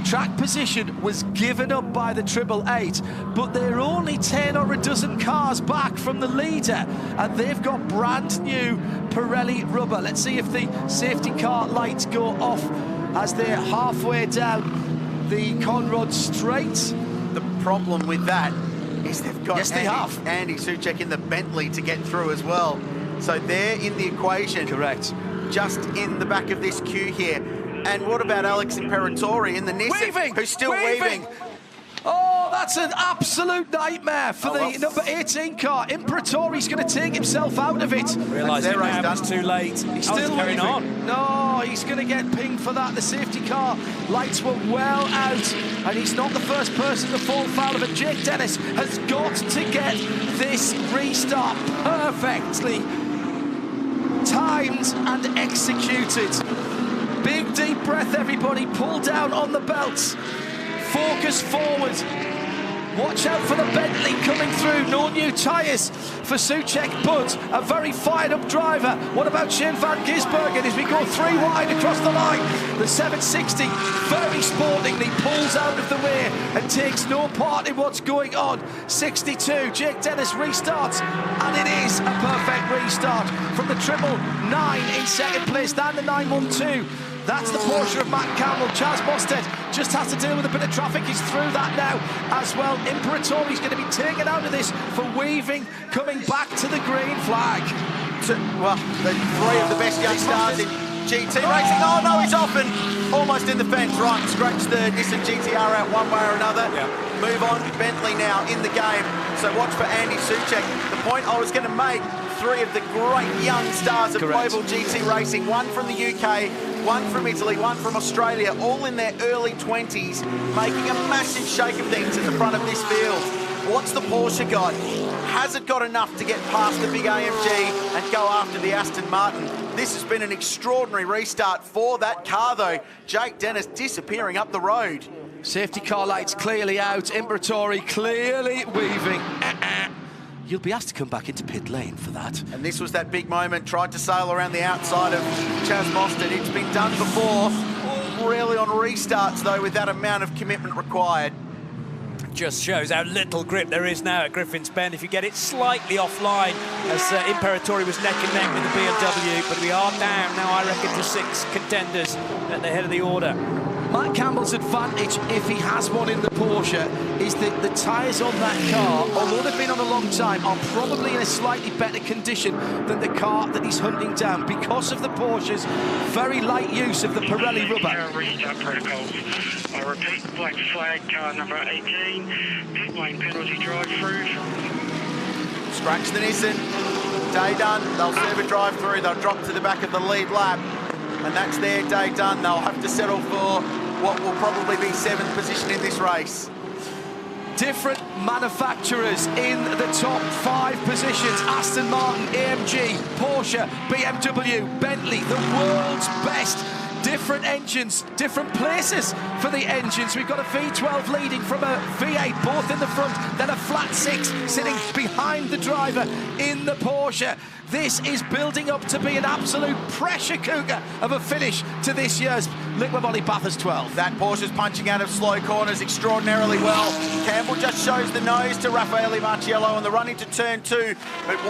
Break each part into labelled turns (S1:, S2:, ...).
S1: Track position was given up by the 888, but they're only 10 or a dozen cars back from the leader, and they've got brand new Pirelli rubber. Let's see if the safety car lights go off as they're halfway down the Conrod Straight.
S2: The problem with that is they've got
S1: Andy
S2: Soucek in the Bentley to get through as well. So they're in the equation.
S1: Correct.
S2: Just in the back of this queue here. And what about Alex Imperatori in the Nissan, who's still weaving?
S1: Oh, that's an absolute nightmare for the number 18 car. Imperatori's going to take himself out of it.
S3: Realising it's too late.
S1: He's still
S3: carrying on.
S1: No, he's going to get pinged for that. The safety car lights were well out, and he's not the first person to fall foul of it. Jake Dennis has got to get this restart perfectly timed and executed. Big deep breath, everybody. Pull down on the belts. Focus forward. Watch out for the Bentley coming through. No new tyres for Soucek, but a very fired up driver. What about Shane van Gisbergen as we go 3 wide across the line? The 760 very sportingly pulls out of the way and takes no part in what's going on. 62, Jake Dennis restarts, and it is a perfect restart from the 999 in second place, down the 912. That's the Porsche of Matt Campbell. Chaz Mostert just has to deal with a bit of traffic. He's through that now as well. Imperatori's going to be taken out of this for weaving, coming back to the green flag.
S2: Well, the 3 of the best young stars in GT racing. Oh no, he's off and almost in the fence. Right, scratch the Nissan GTR out one way or another. Yeah. Move on, Bentley now in the game. So watch for Andy Soucek. The point I was going to make, 3 of the great young stars of global GT racing. 1 from the UK, 1 from Italy, 1 from Australia, all in their early 20s, making a massive shake of things at the front of this field. What's the Porsche got? Has it got enough to get past the big AMG and go after the Aston Martin? This has been an extraordinary restart for that car, though. Jake Dennis disappearing up the road.
S1: Safety car lights clearly out. Imperatori clearly weaving. You'll be asked to come back into pit lane for that.
S2: And this was that big moment. Tried to sail around the outside of Chaz Mostert. It's been done before. Really on restarts, though, with that amount of commitment required.
S3: Just shows how little grip there is now at Griffin's Bend. If you get it slightly offline, as Imperatori was neck and neck with the BMW, but we are down now, I reckon, to 6 contenders at the head of the order.
S1: Matt Campbell's advantage, if he has one in the Porsche, is that the tyres on that car, although they've been on a long time, are probably in a slightly better condition than the car that he's hunting down because of the Porsche's very light use of the Pirelli rubber.
S4: Restart protocols. I repeat, black flag, car number 18, pit lane penalty drive-through.
S2: Scratch the Nissan. Day done. They'll serve a drive-through. They'll drop to the back of the lead lap. And that's their day done. They'll have to settle for what will probably be 7th position in this race.
S1: Different manufacturers in the top 5 positions. Aston Martin, AMG, Porsche, BMW, Bentley, the world's best. Different engines, different places for the engines. We've got a V12 leading from a V8, both in the front, then a flat 6 sitting behind the driver in the Porsche. This is building up to be an absolute pressure cooker of a finish to this year's Liqui Moly Bathurst 12.
S2: That Porsche's punching out of slow corners extraordinarily well. Campbell just shows the nose to Raffaele Marciello on the run into turn 2. It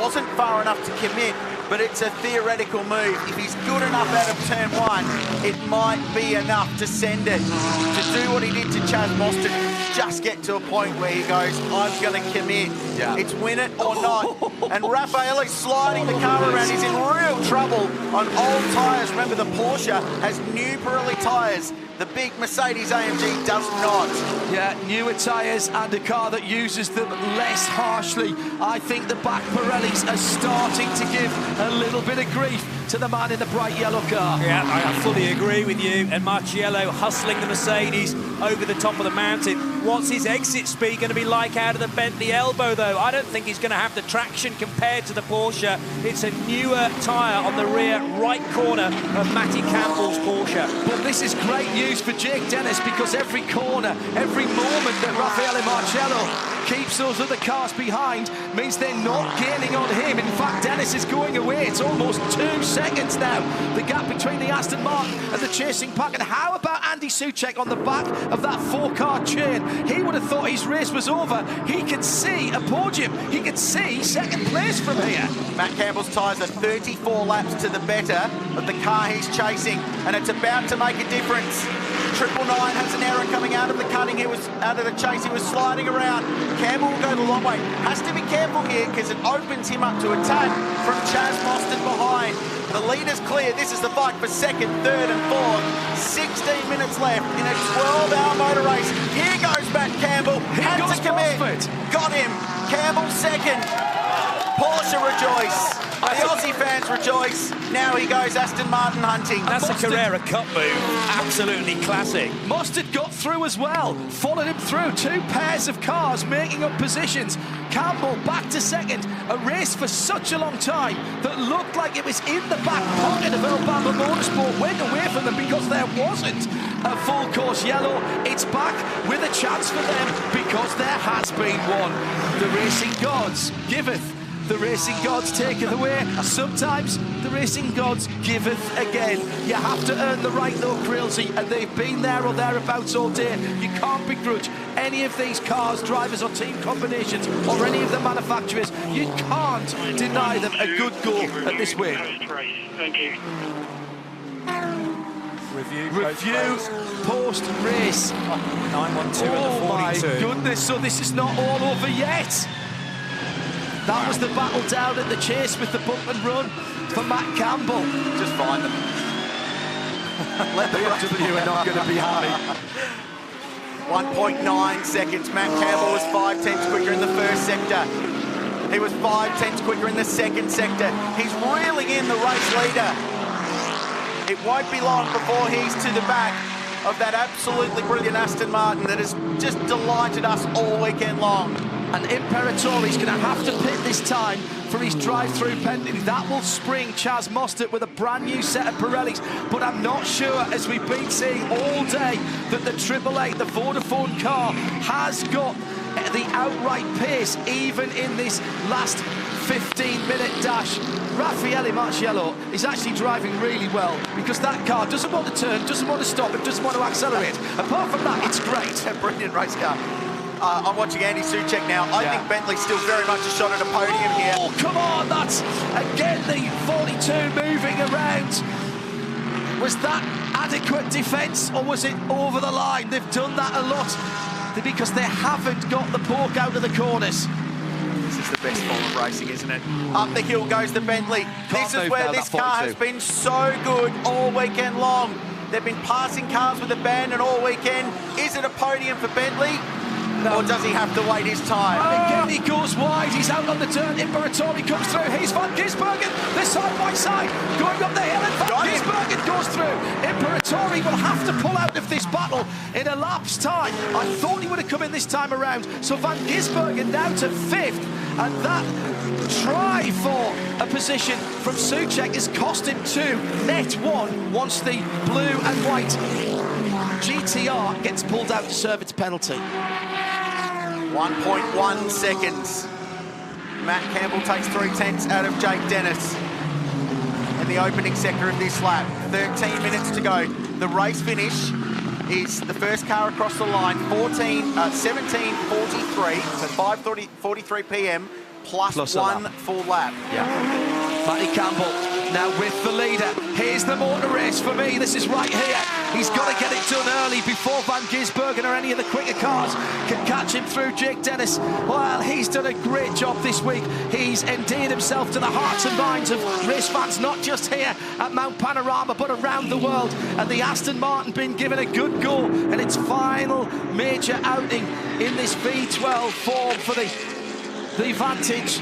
S2: wasn't far enough to commit, but it's a theoretical move. If he's good enough out of turn 1, it might be enough to send it. To do what he did to Chaz Mostert, just get to a point where he goes, I'm going to commit. Yeah. It's win it or not. And Raffaele's sliding the car around. He's in real trouble on old tyres. Remember, the Porsche has new Pirelli tyres. The big Mercedes AMG does not.
S1: Yeah, newer tyres and a car that uses them less harshly. I think the back Pirellis are starting to give a little bit of grief to the man in the bright yellow car.
S3: Yeah, I fully agree with you. And Marciello hustling the Mercedes over the top of the mountain. What's his exit speed going to be like out of the Bentley elbow, though? I don't think he's going to have the traction compared to the Porsche. It's a newer tyre on the rear right corner of Matty Campbell's Porsche.
S1: But this is great news for Jake Dennis, because every corner, every moment that Raffaele Marciello keeps those other cars behind means they're not gaining on him. In fact, Dennis is going away. It's almost 2 seconds now, the gap between the Aston Martin and the chasing pack. And how about Andy Soucek on the back of that 4-car chain? He would have thought his race was over. He can see a podium. He can see second place from here.
S2: Matt Campbell's tyres are 34 laps to the better of the car he's chasing, and it's about to make a difference. 999 has an error coming out of the cutting. He was out of the chase. He was sliding around. Campbell will go the long way. Has to be careful here because it opens him up to attack from Chaz Mostert behind. The leader's clear. This is the fight for second, third and fourth. 16 minutes left in a 12-hour motor race. Here goes Matt Campbell. Had to commit. Got him. Campbell second. Porsche rejoice. The Aussie fans rejoice. Now he goes Aston Martin hunting.
S3: That's a Carrera Cup move. Absolutely classic.
S1: Mostert got through as well. Followed him through. 2 pairs of cars making up positions. Campbell back to second. A race for such a long time that looked like it was in the back pocket of Alabama Motorsport. Went away from them because there wasn't a full course yellow. It's back with a chance for them because there has been one. The racing gods giveth. The racing gods taketh away. Sometimes the racing gods giveth again. You have to earn the right though, Crailsey, and they've been there or thereabouts all day. You can't begrudge any of these cars, drivers or team combinations or any of the manufacturers. You can't deny them a good go at this win.
S4: Thank you.
S1: Review post-race.
S3: 912
S1: Oh
S3: at the 42.
S1: my goodness, so this is not all over yet. That was the battle down at the chase with the bump and run for Matt Campbell.
S2: Just find them.
S1: Let the BMW are not going to be happy.
S2: 1.9 seconds. Matt Campbell was 5/10 quicker in the first sector. He was 5/10 quicker in the second sector. He's reeling in the race leader. It won't be long before he's to the back of that absolutely brilliant Aston Martin that has just delighted us all weekend long.
S1: And Imperatori's going to have to pit this time for his drive-through penalty. That will spring Chaz Mostert with a brand new set of Pirellis. But I'm not sure, as we've been seeing all day, that the AAA, the Vodafone car, has got the outright pace even in this last 15-minute dash. Raffaele Marciello is actually driving really well because that car doesn't want to turn, doesn't want to stop, and doesn't want to accelerate. Apart from that, it's great.
S2: A brilliant race car. I'm watching Andy Soucek now. I think Bentley's still very much a shot at a podium here.
S1: Oh, come on, that's again the 42 moving around. Was that adequate defence or was it over the line? They've done that a lot because they haven't got the pork out of the corners.
S2: This is the best form of racing, isn't it? Up the hill goes the Bentley. This is where this car has been so good all weekend long. They've been passing cars with abandon all weekend. Is it a podium for Bentley? Or does he have to wait his time?
S1: Again, he goes wide. He's out on the turn. Imperatori comes through. He's Van Gisbergen. They're side by side. Going up the hill, and Van Gisbergen goes through. Imperatori will have to pull out of this battle in a lap's time. I thought he would have come in this time around. So Van Gisbergen down to 5th. And that try for a position from Soucek has cost him 2, net 1, once the blue and white GTR gets pulled out to serve its penalty.
S2: 1.1 seconds. Matt Campbell takes 3/10 out of Jake Dennis in the opening sector of this lap. 13 minutes to go. The race finish is the first car across the line, 17:43, so 5:43 p.m. plus 1 full lap.
S1: Yeah. Matty Campbell now with the leader. Here's the motor race for me. This is right here. He's got to get it done early before Van Gisbergen or any of the quicker cars can catch him through. Jake Dennis, well, he's done a great job this week. He's endeared himself to the hearts and minds of race fans, not just here at Mount Panorama, but around the world. And the Aston Martin been given a good go in its final major outing in this V12 form for the Vantage.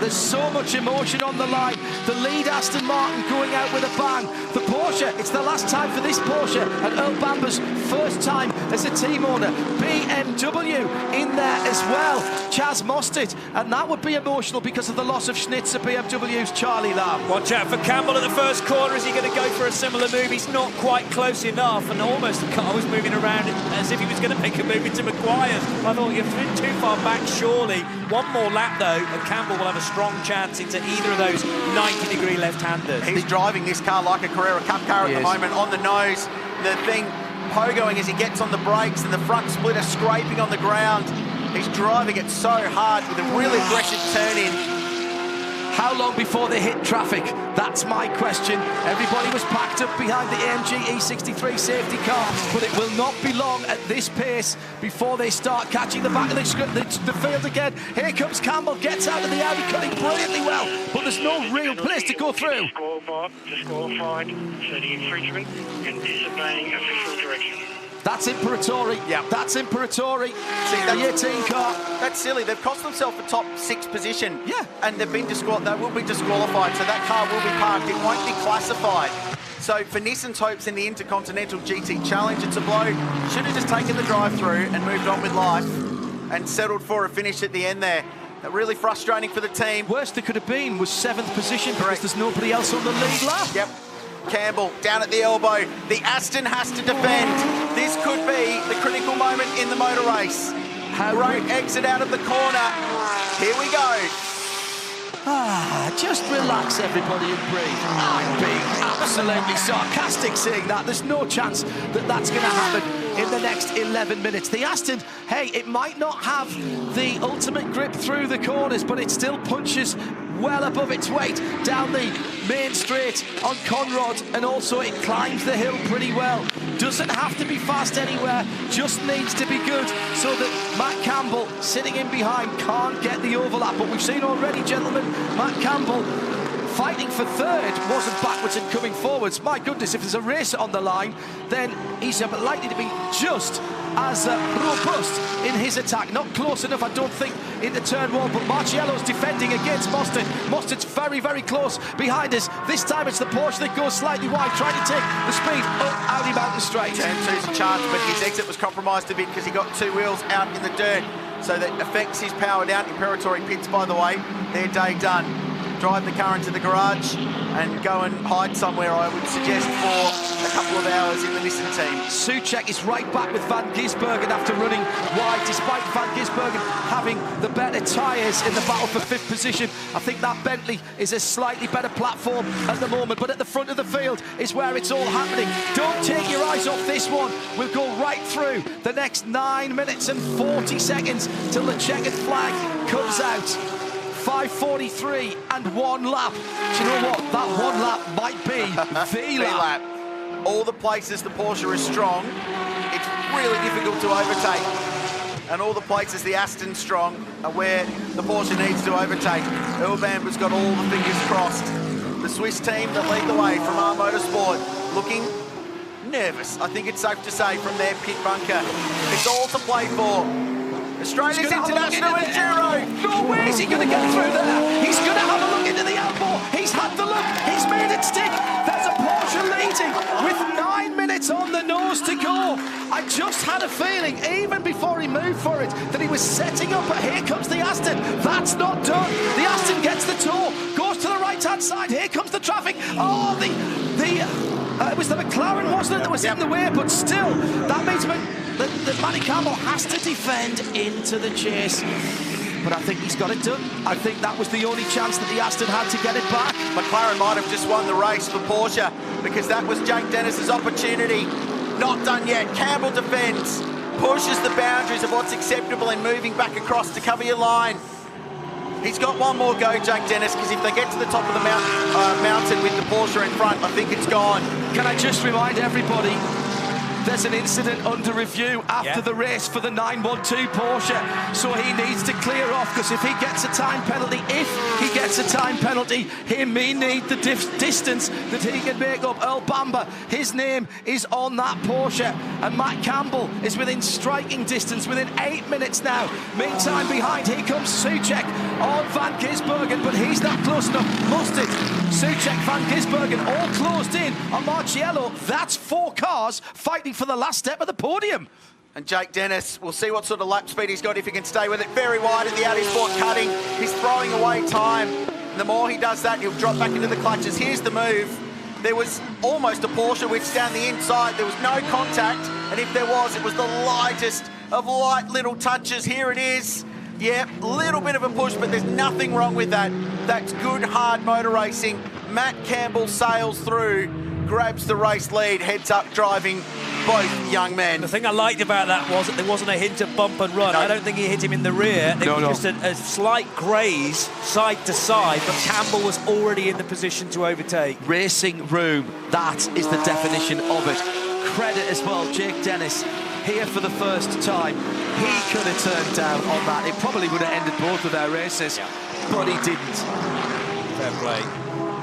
S1: There's so much emotion on the line. The lead Aston Martin going out with a bang. The Porsche, it's the last time for this Porsche, and Earl Bamber's first time as a team owner. BMW in there as well. Chaz Mostert, and that would be emotional because of the loss of Schnitzer, BMW's Charlie Lamb.
S3: Watch out for Campbell at the first corner. Is he going to go for a similar move? He's not quite close enough, and almost the car was moving around as if he was going to make a move into Maguire's. I thought you've been too far back, surely. One more lap, though, and Campbell will have a strong chance into either of those 90-degree left-handers.
S2: He's driving this car like a Carrera Cup car at the moment, on the nose. The thing pogoing as he gets on the brakes, and the front splitter scraping on the ground. He's driving it so hard with a really aggressive turn-in.
S1: How long before they hit traffic? That's my question. Everybody was packed up behind the AMG E63 safety car, but it will not be long at this pace before they start catching the back of the field again. Here comes Campbell, gets out of the Audi, cutting brilliantly well, but there's no real place to go through.
S4: Disqualified for the infringement and disobeying official direction.
S1: That's Imperatori.
S2: Yeah,
S1: that's Imperatori.
S2: See,
S1: the 18 car.
S2: That's silly. They've cost themselves a top 6 position.
S1: Yeah.
S2: And they've been they will be disqualified, so that car will be parked. It won't be classified. So for Nissan's hopes in the Intercontinental GT Challenge, it's a blow. Should have just taken the drive-through and moved on with life and settled for a finish at the end there. Really frustrating for the team.
S1: Worst it could have been was 7th position because there's nobody else on the lead lap.
S2: Yep. Campbell down at the elbow. The Aston has to defend. This could be the critical moment in the motor race. Great exit out of the corner. Here we go.
S1: Just relax, everybody, and breathe. I'm being absolutely sarcastic saying that. There's no chance that that's going to happen in the next 11 minutes. The Aston, hey, it might not have the ultimate grip through the corners, but it still punches well above its weight down the main straight on Conrod, and also it climbs the hill pretty well. Doesn't have to be fast anywhere, just needs to be good so that Matt Campbell sitting in behind can't get the overlap. But we've seen already, gentlemen, Matt Campbell fighting for third, wasn't backwards and coming forwards. My goodness, if there's a racer on the line, then he's likely to be just as robust in his attack. Not close enough, I don't think, into turn one, but Marciello's defending against Mostert. Mostert's very, very close behind us. This time it's the Porsche that goes slightly wide, trying to take the speed up Audi Mountain Straight.
S2: Turn two's a chance, but his exit was compromised a bit because he got 2 wheels out in the dirt, so that affects his power down. Imperatori pits, by the way, their day done. Drive the car into the garage and go and hide somewhere, I would suggest, for a couple of hours in the Nissan team.
S1: Soucek is right back with Van Gisbergen after running wide, despite Van Gisbergen having the better tyres in the battle for 5th position. I think that Bentley is a slightly better platform at the moment, but at the front of the field is where it's all happening. Don't take your eyes off this one. We'll go right through the next 9 minutes and 40 seconds till the checkered flag comes out. 5:43 and 1 lap. Do you know what? That 1 lap might be the lap.
S2: All the places the Porsche is strong, it's really difficult to overtake. And all the places the Aston's strong are where the Porsche needs to overtake. Earl Bamber's got all the fingers crossed. The Swiss team that lead the way from R Motorsport looking nervous, I think it's safe to say, from their pit bunker. It's all to play for. Australia's International Enduro.
S1: No way is he going to get through there. He's going to have a look into the elbow. He's had the look. He's made it stick. There's a Porsche leading with 9 minutes on the nose to go. I just had a feeling, even before he moved for it, that he was setting up. But here comes the Aston. That's not done. The Aston gets the toe, goes to the right-hand side. Here comes the traffic. Oh, it was the McLaren, wasn't it, that was in the way, but still, that means that Matty Campbell has to defend into the chase. But I think he's got it done. I think that was the only chance that the Aston had to get it back.
S2: McLaren might have just won the race for Porsche because that was Jake Dennis's opportunity. Not done yet. Campbell defends, pushes the boundaries of what's acceptable and moving back across to cover your line. He's got one more go, Jake Dennis, because if they get to the top of the mountain with the Porsche in front, I think it's gone.
S1: Can I just remind everybody, there's an incident under review after the race for the 912 Porsche, so he needs to clear off, because if he gets a time penalty, he may need the distance that he can make up. Earl Bamber, his name is on that Porsche, and Matt Campbell is within striking distance, within 8 minutes now. Meantime, behind, here comes Souček on Van Gisbergen, but he's not close enough. Mostert, Souček, Van Gisbergen, all closed in on Marciello. That's 4 cars fighting for the last step of the podium.
S2: And Jake Dennis, we'll see what sort of lap speed he's got if he can stay with it. Very wide at the Audi Sport cutting. He's throwing away time. And the more he does that, he'll drop back into the clutches. Here's the move. There was almost a Porsche which down the inside. There was no contact. And if there was, it was the lightest of light little touches. Here it is. Yeah, a little bit of a push, but there's nothing wrong with that. That's good, hard motor racing. Matt Campbell sails through, grabs the race lead, heads up driving both young men.
S3: The thing I liked about that was that there wasn't a hint of bump and run.
S2: No.
S3: I don't think he hit him in the rear. It was just a slight graze side to side, but Campbell was already in the position to overtake.
S1: Racing room, that is the definition of it. Credit as well, Jake Dennis, here for the first time. He could have turned down on that. It probably would have ended both of their races, but he didn't.
S3: Fair play.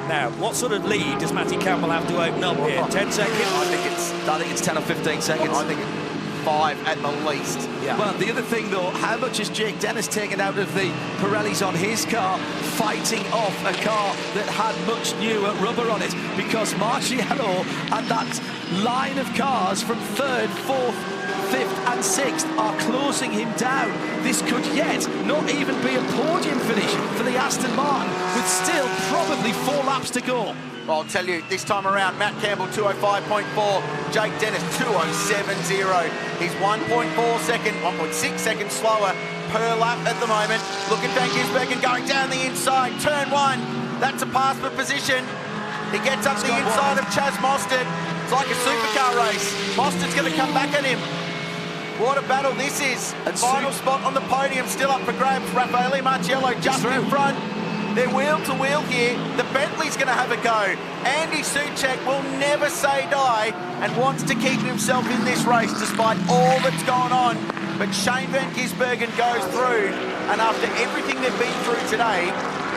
S3: Now, what sort of lead does Matty Campbell have to open up here? 10 seconds?
S1: I think it's 10 or 15 seconds.
S2: I think it's 5 at the least.
S1: Yeah. Well, the other thing, though, how much is Jake Dennis taken out of the Pirellis on his car, fighting off a car that had much newer rubber on it? Because Marciello and that line of cars from 3rd, 4th, 5th and 6th are closing him down. This could yet not even be a podium finish for the Aston Martin, with still probably 4 laps to go.
S2: Well, I'll tell you, this time around, Matt Campbell 205.4, Jake Dennis 207.0. He's 1.4 seconds slower per lap at the moment. Look at Van Gisbergen going down the inside, turn 1. That's a pass for position. He gets up the inside of Chaz Mostert. It's like a supercar race. Mostert's going to come back at him. What a battle this is. And final spot on the podium still up for grabs. Raffaele Marciello just in front. They're wheel to wheel here. The Bentley's going to have a go. Andy Souček will never say die and wants to keep himself in this race despite all that's gone on. But Shane Van Gisbergen goes through, and after everything they've been through today,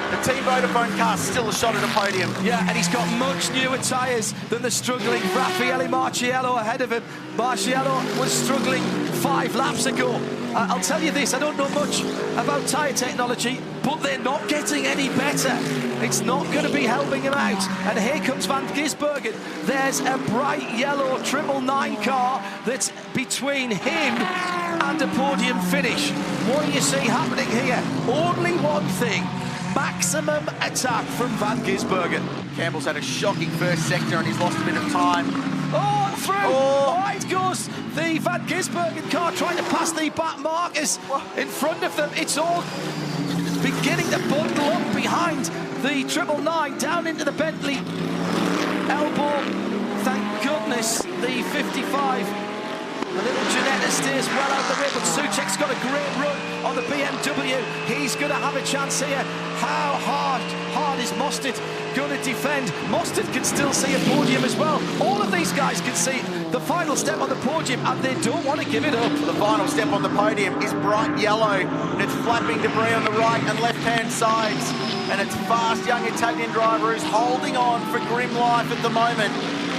S2: the Team Vodafone car's still a shot at a podium.
S1: Yeah, and he's got much newer tyres than the struggling Raffaele Marciello ahead of him. Marciello was struggling 5 laps ago. I'll tell you this, I don't know much about tyre technology, but they're not getting any better. It's not going to be helping him out. And here comes Van Gisbergen. There's a bright yellow 999 car that's between him and a podium finish. What do you see happening here? Only one thing. Maximum attack from Van Gisbergen.
S2: Campbell's had a shocking first sector and he's lost a bit of time.
S1: Oh, through! Oh, it goes the Van Gisbergen car trying to pass the back markers in front of them. It's all beginning to bundle up behind the 999 down into the Bentley elbow. Thank goodness the 55. A little Janetta stays well out the way, but Souček's got a great run on the BMW. He's going to have a chance here. How hard is Mostert going to defend? Mostert can still see a podium as well. All of these guys can see the final step on the podium, and they don't want to give it up.
S2: The final step on the podium is bright yellow, and it's flapping debris on the right and left-hand sides. And it's fast young Italian driver who's holding on for grim life at the moment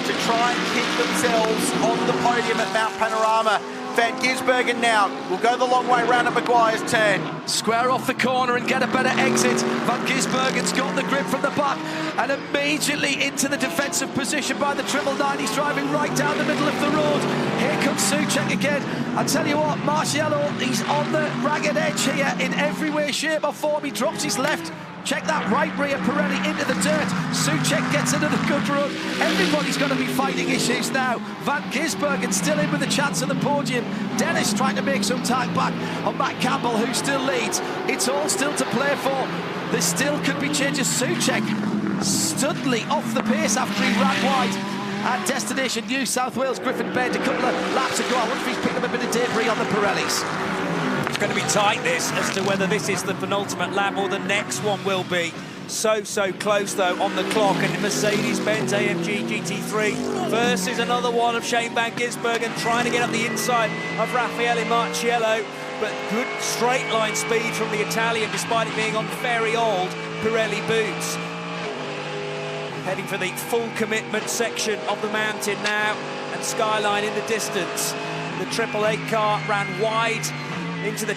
S2: to try and keep themselves on the podium at Mount Panorama. Van Gisbergen now will go the long way round at Maguire's turn.
S1: Square off the corner and get a better exit. Van Gisbergen's got the grip from the back and immediately into the defensive position by the 999. He's driving right down the middle of the road. Here comes Souček again. I tell you what, Marciello, he's on the ragged edge here in every way, shape or form. He drops his left. Check that right rear Pirelli into the dirt. Souček gets another good run. Everybody's going to be fighting issues now. Van Gisbergen still in with a chance of the podium. Dennis trying to make some time back on Matt Campbell, who still leads. It's all still to play for. There still could be changes. Souček suddenly off the pace after he ran wide at destination New South Wales Griffin Bend a couple of laps ago. I wonder if he's picked up a bit of debris on the Pirellis.
S3: It's going to be tight, this, as to whether this is the penultimate lap or the next one will be. So close, though, on the clock. And the Mercedes-Benz AMG GT3 versus another one of Shane Van Gisbergen, trying to get up the inside of Raffaele Marciello. But good straight line speed from the Italian, despite it being on very old Pirelli boots. Heading for the full commitment section of the mountain now, and Skyline in the distance. The 888 car ran wide into the